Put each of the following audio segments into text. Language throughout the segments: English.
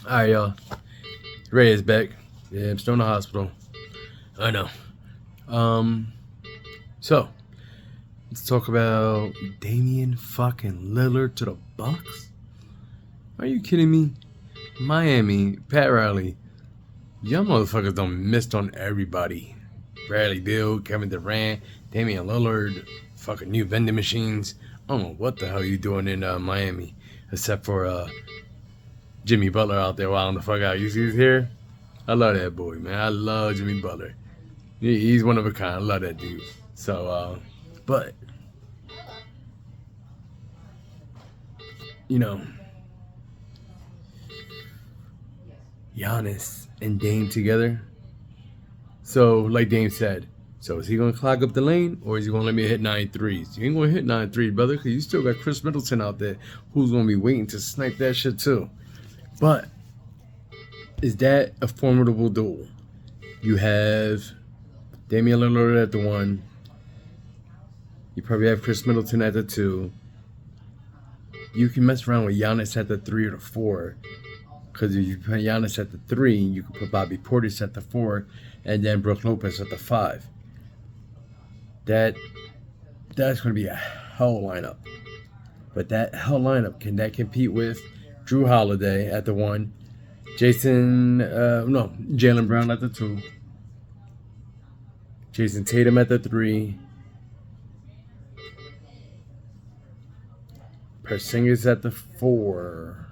Alright, y'all. Ray is back. Yeah, I'm still in the hospital. I know. Um, so let's talk about Damian fucking Lillard to the Bucks. Are you kidding me? Miami, Pat Riley, y'all motherfuckers done missed on everybody. Bradley Beal, Kevin Durant, Damian Lillard, fucking new vending machines. I don't know what the hell you doing in Miami, except for Jimmy Butler out there wilding the fuck out. You see he's here? I love that boy, man. I love Jimmy Butler. He's one of a kind. I love that dude. So, but you know, Giannis and Dame together. So, like Dame said, so is he gonna clog up the lane, or is he gonna let me hit 9 threes? You ain't gonna hit 9 threes, brother, because you still got Chris Middleton out there who's gonna be waiting to snipe that shit too. But is that a formidable duel? You have Damian Lillard at the 1. You probably have Chris Middleton at the 2. You can mess around with Giannis at the 3 or the 4. Because if you put Giannis at the 3, you can put Bobby Portis at the 4, and then Brook Lopez at the 5. That's going to be a hell lineup. But that hell lineup, can that compete with Drew Holiday at the 1, Jaylen Brown at the 2, Jason Tatum at the 3, Porzingis at the 4,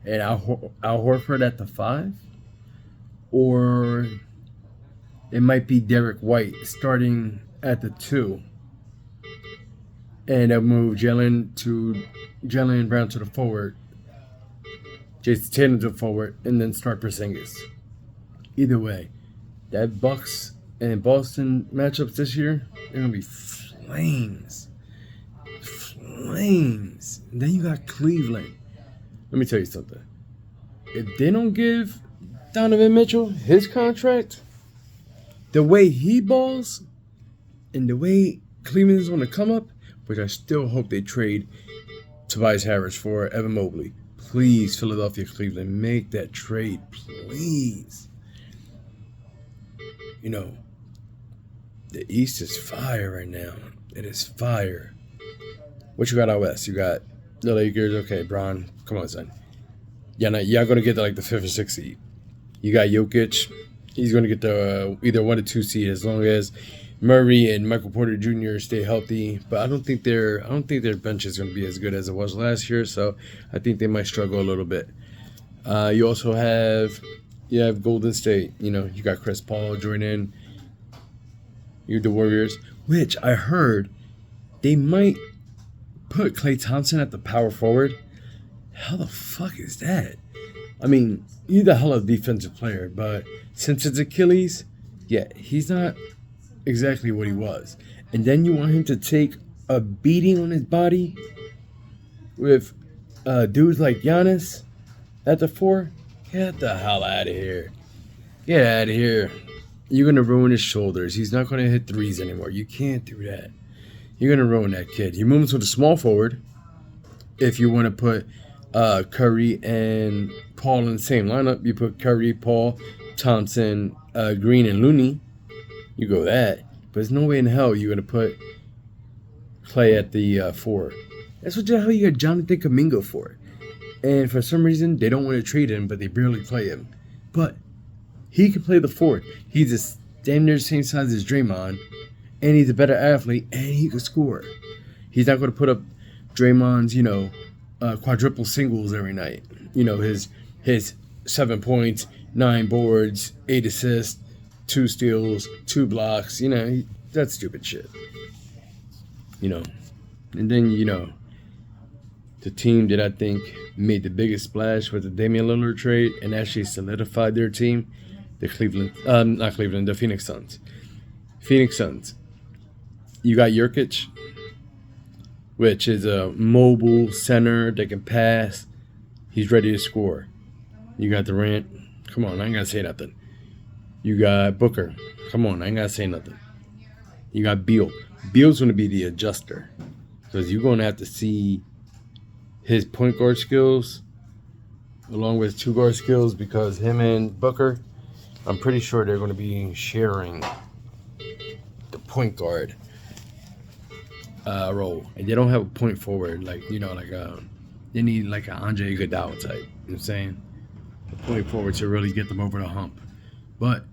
and Al Horford at the 5? Or it might be Derek White starting at the 2, and they'll move Jaylen Brown to the forward, Jason Tatum to the forward, and then start Porzingis. Either way, that Bucks and Boston matchups this year, they're gonna be flames. Flames. And then you got Cleveland. Let me tell you something. If they don't give Donovan Mitchell his contract, the way he balls and the way Cleveland is going to come up, which I still hope they trade Tobias Harris for Evan Mobley. Please, Philadelphia, Cleveland, make that trade, please. You know, the East is fire right now. It is fire. What you got out west? You got the Lakers. Okay, Bron, come on, son. Y'all going to get like the 5th or 6th seed. You got Jokic. He's going to get the either 1 or 2 seed as long as Murray and Michael Porter Jr. stay healthy. But I don't think their bench is going to be as good as it was last year. So I think they might struggle a little bit. You also have Golden State. You know, you got Chris Paul, Jordan. You the Warriors, which I heard they might put Klay Thompson at the power forward. How the fuck is that? I mean, he's a hell of a defensive player, but since it's Achilles, yeah, he's not exactly what he was. And then you want him to take a beating on his body with dudes like Giannis at the 4? Get the hell out of here. Get out of here. You're going to ruin his shoulders. He's not going to hit threes anymore. You can't do that. You're going to ruin that kid. You move him to the small forward if you want to put Curry and Paul in the same lineup. You put Curry, Paul, Thompson, Green, and Looney. You go that. But there's no way in hell you're going to put Klay at the 4. That's what the hell you got Jonathan Kuminga for. And for some reason, they don't want to trade him, but they barely play him. But he can play the 4. He's a damn near the same size as Draymond, and he's a better athlete, and he can score. He's not going to put up Draymond's, quadruple singles every night. You know, his 7 points, 9 boards, 8 assists, 2 steals, 2 blocks. You know, that's stupid shit. You know, and then, the team that I think made the biggest splash with the Damian Lillard trade and actually solidified their team, the Phoenix Suns. Phoenix Suns. You got Jokic, which is a mobile center that can pass. He's ready to score. You got Durant. Come on, I ain't got to say nothing. You got Booker. Come on, I ain't got to say nothing. You got Beal. Beal's going to be the adjuster because you're going to have to see his point guard skills along with two guard skills, because him and Booker, I'm pretty sure they're going to be sharing the point guard role, and they don't have a point forward like they need like an Andre Iguodala type. You know what I'm saying? A point forward to really get them over the hump. But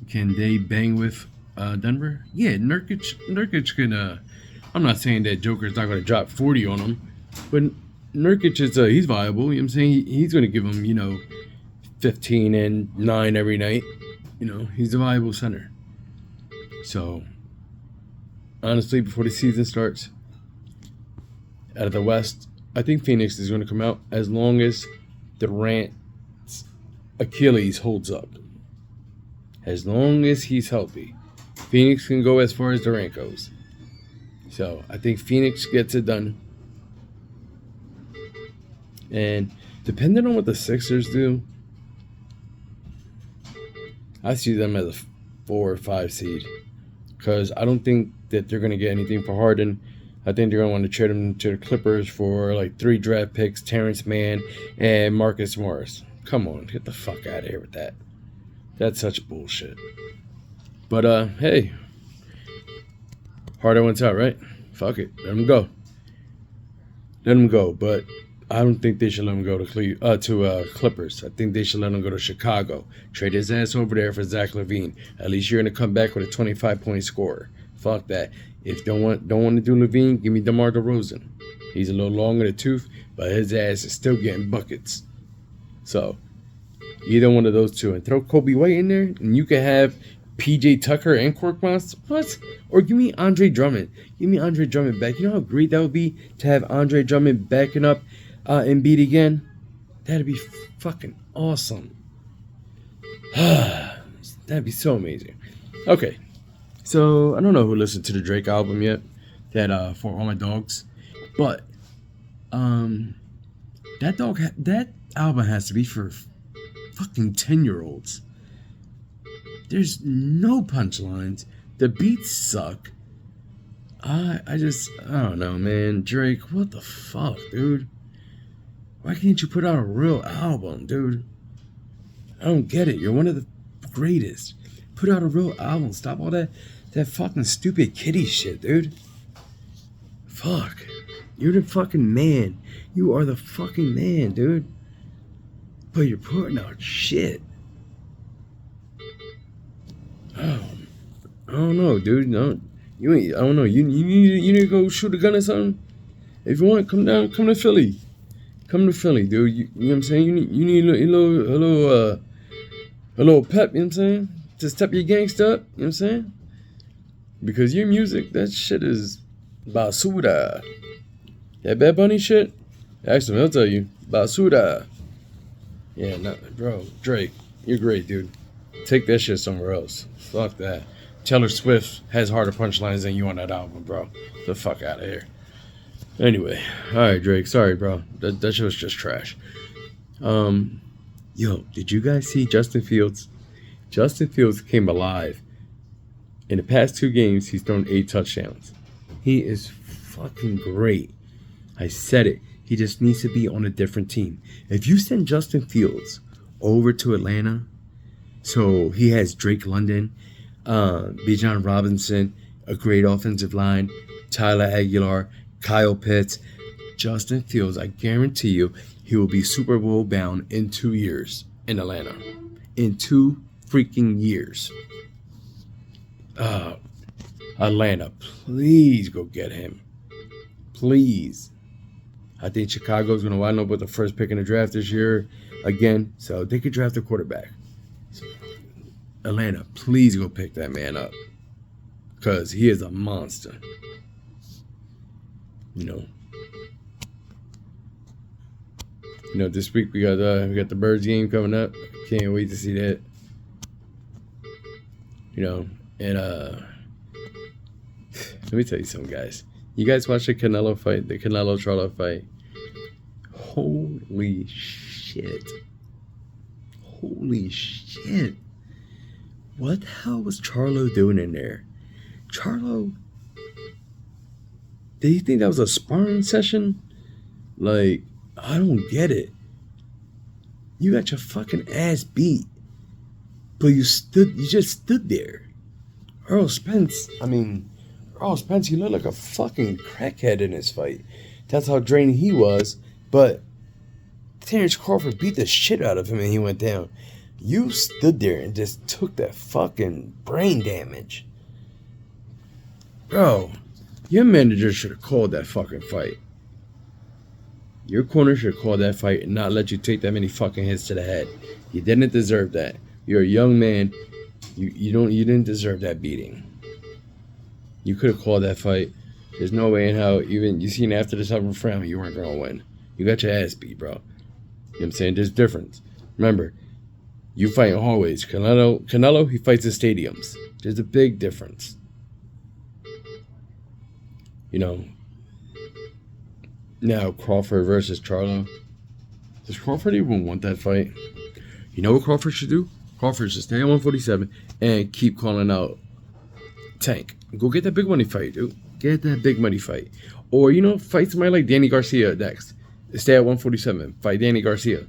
can they bang with Denver? Yeah, Nurkic can. I'm not saying that Joker's not going to drop 40 on him, but Nurkic is he's viable. You know what I'm saying? He's going to give him 15 and 9 every night. He's a viable center. So honestly, before the season starts, out of the West, I think Phoenix is going to come out as long as Durant's Achilles holds up. As long as he's healthy, Phoenix can go as far as Durant goes. So I think Phoenix gets it done. And depending on what the Sixers do, I see them as a 4 or 5 seed. Because I don't think that they're going to get anything for Harden. I think they're going to want to trade him to the Clippers for like 3 draft picks, Terrence Mann, and Marcus Morris. Come on, get the fuck out of here with that. That's such bullshit. But, hey. Harden wants out, right? Fuck it. Let him go. Let him go. But I don't think they should let him go to Clippers. I think they should let him go to Chicago. Trade his ass over there for Zach LaVine. At least you're going to come back with a 25-point scorer. Fuck that. If don't want to do LaVine, give me DeMar DeRozan. He's a little long in the tooth, but his ass is still getting buckets. So, either one of those two. And throw Kobe White in there, and you can have PJ Tucker and Korkmaz. What? Or give me Andre Drummond. Give me Andre Drummond back. You know how great that would be to have Andre Drummond backing up Embiid again? That'd be fucking awesome. That'd be so amazing. Okay. So, I don't know who listened to the Drake album yet. That For All My Dogs. But, that album has to be for fucking 10-year-olds. There's no punchlines. The beats suck. I don't know, man. Drake, what the fuck, dude? Why can't you put out a real album, dude? I don't get it. You're one of the greatest. Put out a real album. Stop all that fucking stupid kiddie shit, dude. Fuck. You're the fucking man. You are the fucking man, dude. But you're putting out shit. Oh, I don't know, dude. No, you ain't. I don't know. You need to go shoot a gun or something. If you want, come to Philly. Come to Philly, dude. You know what I'm saying? You need a little pep. You know what I'm saying? To step your gangsta up. You know what I'm saying? Because your music, that shit is basura. That Bad Bunny shit. Actually, I'll tell you, basura. Yeah, no, bro, Drake, you're great, dude. Take that shit somewhere else. Fuck that. Taylor Swift has harder punchlines than you on that album, bro. Get the fuck out of here. Anyway, all right, Drake. Sorry, bro. That shit was just trash. Yo, did you guys see Justin Fields? Justin Fields came alive. In the past 2 games, he's thrown 8 touchdowns. He is fucking great. I said it. He just needs to be on a different team. If you send Justin Fields over to Atlanta, so he has Drake London, Bijan Robinson, a great offensive line, Tyler Aguilar, Kyle Pitts, Justin Fields, I guarantee you, he will be Super Bowl bound in 2 years in Atlanta. In 2 freaking years. Atlanta, please go get him. Please. I think Chicago's going to wind up with the first pick in the draft this year again, so they could draft a quarterback. So, Atlanta, please go pick that man up, because he is a monster. You know, this week we got the Birds game coming up. Can't wait to see that. And let me tell you something, guys. You guys watch the Canelo fight, the Canelo Charlo fight. Holy shit. Holy shit. What the hell was Charlo doing in there? Charlo, did you think that was a sparring session? Like, I don't get it. You got your fucking ass beat. But you just stood there. Earl Spence, he looked like a fucking crackhead in his fight. That's how draining he was. But Terrence Crawford beat the shit out of him and he went down. You stood there and just took that fucking brain damage. Bro, your manager should have called that fucking fight. Your corner should have called that fight and not let you take that many fucking hits to the head. You didn't deserve that. You're a young man. You didn't deserve that beating. You could have called that fight. There's no way in how even you seen after the 7th round you weren't gonna win. You got your ass beat, bro. You know what I'm saying? There's difference. Remember, you fight in hallways. Canelo, he fights in stadiums. There's a big difference. You know. Now Crawford versus Charlo. Does Crawford even want that fight? You know what Crawford should do? Crawford should stay at 147 and keep calling out Tank. Go get that big money fight, dude. Get that big money fight. Or, you know, fight somebody like Danny Garcia next. Stay at 147. Fight Danny Garcia.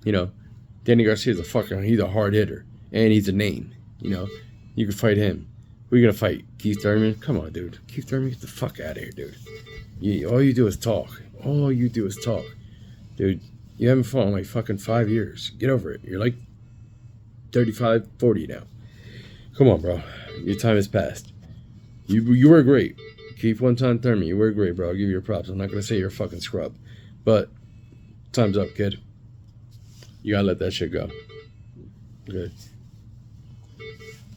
You know, Danny Garcia's he's a hard hitter. And he's a name. You know, you can fight him. Who are you going to fight? Keith Thurman? Come on, dude. Keith Thurman, get the fuck out of here, dude. All you do is talk. All you do is talk. Dude, you haven't fought in like fucking 5 years. Get over it. You're like 35, 40 now. Come on, bro. Your time has passed. You were great. Keith one-time Thurman, you were great, bro. I'll give you your props. I'm not going to say you're a fucking scrub. But time's up, kid. You got to let that shit go. Good.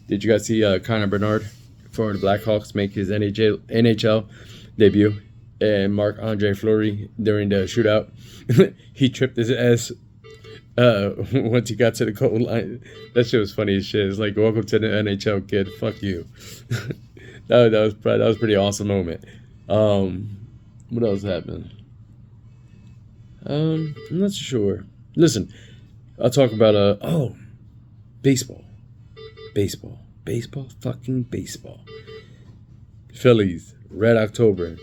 Did you guys see Connor Bernard for the Blackhawks make his NHL debut? And Marc-Andre Fleury during the shootout, he tripped his ass once he got to the goal line. That shit was funny as shit. It's like, welcome to the NHL, kid. Fuck you. that was a pretty awesome moment. What else happened? I'm not sure. Listen, I'll talk about baseball. Fucking baseball. Phillies, Red October.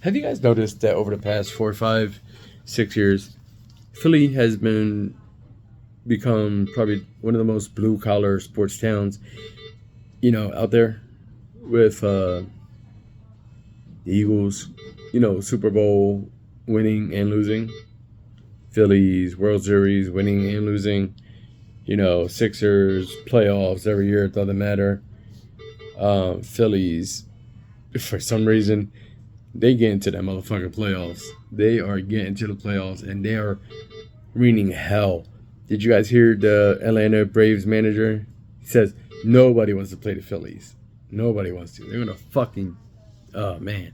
Have you guys noticed that over the past 4, 5, 6 years, Philly has become probably one of the most blue-collar sports towns, you know, out there with the Eagles, you know, Super Bowl winning and losing, Phillies, World Series winning and losing, you know, Sixers, playoffs every year, it doesn't matter. Phillies, for some reason, they get into that motherfucking playoffs. They are getting to the playoffs, and they are raining hell. Did you guys hear the Atlanta Braves manager? He says nobody wants to play the Phillies. Nobody wants to. They're going to fucking... Oh, man.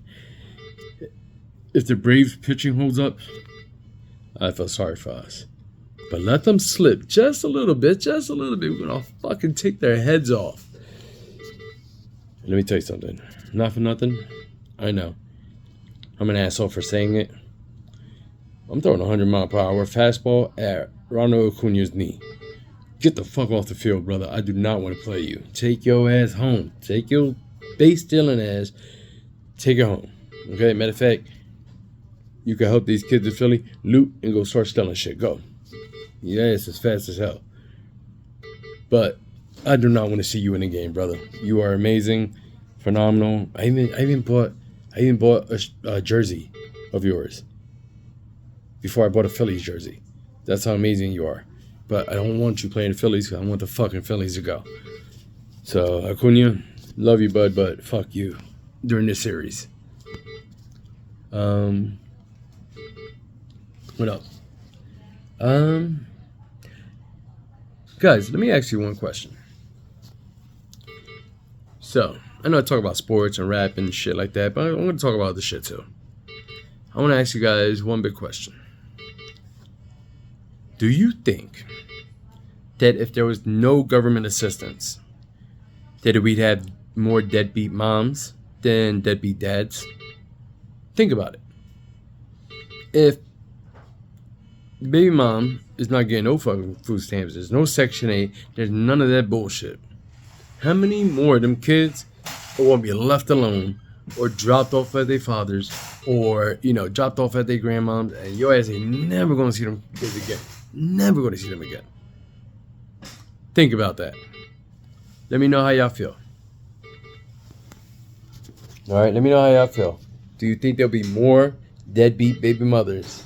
If the Braves pitching holds up, I feel sorry for us. But let them slip just a little bit. Just a little bit. We're going to fucking take their heads off. Let me tell you something. Not for nothing. I know. I'm an asshole for saying it. I'm throwing a 100-mile-per-hour fastball at Ronald Acuna's knee. Get the fuck off the field, brother. I do not want to play you. Take your ass home. Take your base-stealing ass. Take it home. Okay? Matter of fact, you can help these kids in Philly loot and go start stealing shit. Go. Yeah, it's as fast as hell. But I do not want to see you in the game, brother. You are amazing, phenomenal. I even bought a jersey of yours before I bought a Phillies jersey. That's how amazing you are. But I don't want you playing the Phillies. I want the fucking Phillies to go. So, Acuna, love you, bud, but fuck you during this series. What else? Guys, let me ask you one question. So, I know I talk about sports and rap and shit like that, but I'm going to talk about this shit too. I want to ask you guys one big question. Do you think that if there was no government assistance, that we'd have more deadbeat moms than deadbeat dads? Think about it. If the baby mom is not getting no fucking food stamps, there's no Section 8, there's none of that bullshit, how many more of them kids will be left alone or dropped off at their fathers or, you know, dropped off at their grandmoms, and your ass ain't never going to see them kids again? Never going to see them again. Think about that. Let me know how y'all feel. All right, let me know how y'all feel. Do you think there'll be more deadbeat baby mothers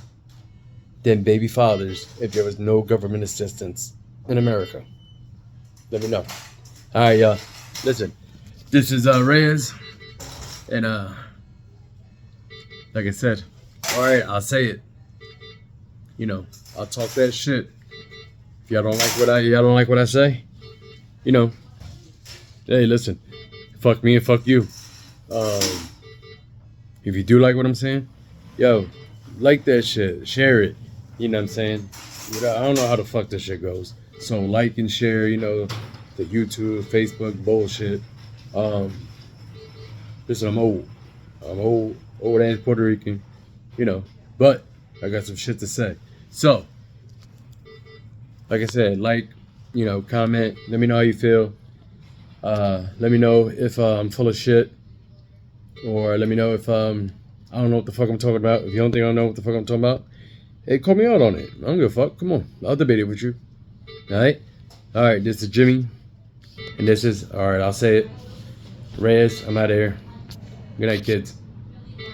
than baby fathers if there was no government assistance in America? Let me know. All right, y'all. Listen, this is Reyes, and like I said, all right, I'll say it. You know, I'll talk that shit. If y'all don't like what I say, you know, hey, listen, fuck me and fuck you. If you do like what I'm saying, yo, like that shit, share it. You know what I'm saying? I don't know how the fuck this shit goes. So like and share, you know, the YouTube, Facebook bullshit. Listen, I'm old ass Puerto Rican, you know, but I got some shit to say. So, like I said, like, you know, comment, let me know how you feel. Let me know if I'm full of shit, or let me know if I don't know what the fuck I'm talking about. If you don't think I know what the fuck I'm talking about, hey, call me out on it. I don't give a fuck. Come on, I'll debate it with you. All right. This is Jimmy, and this is, all right, I'll say it, Reyes. I'm out of here. Good night, kids.